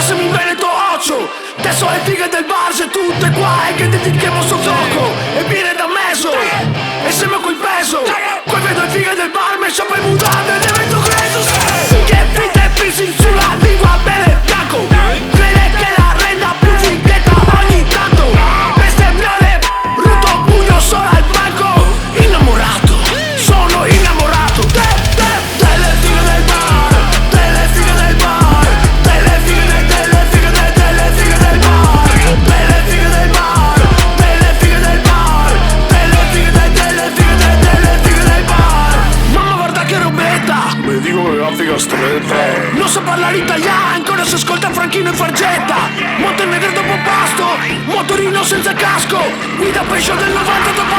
passami in Veneto occio. Adesso le fighe del bar, se tutte qua e che dedichiamo sto gioco. E viene da meso, e siamo col peso. Poi vedo le fighe del bar, me sopra i mutande ed evento greso. Che fitte e piercing sulla lingua, bene bianco. Crede che la renda più fighetta ogni tanto. Bestemmiare, brutto pugno solo al banco. Innamorato, sono innamorato. Delle fighe del bar, delle fighe del bar, delle fighe delle fighe delle fighe del bar, delle fighe del bar, delle fighe del bar, delle fighe delle fighe delle fighe del bar. Mamma guarda che robetta, Mi dico che la figa stretta. non so parlare italiano, ancora si ascolta Franchino e Fargetta. Montenegro dopo pasto, motorino senza casco, guida pesce del 90 dopo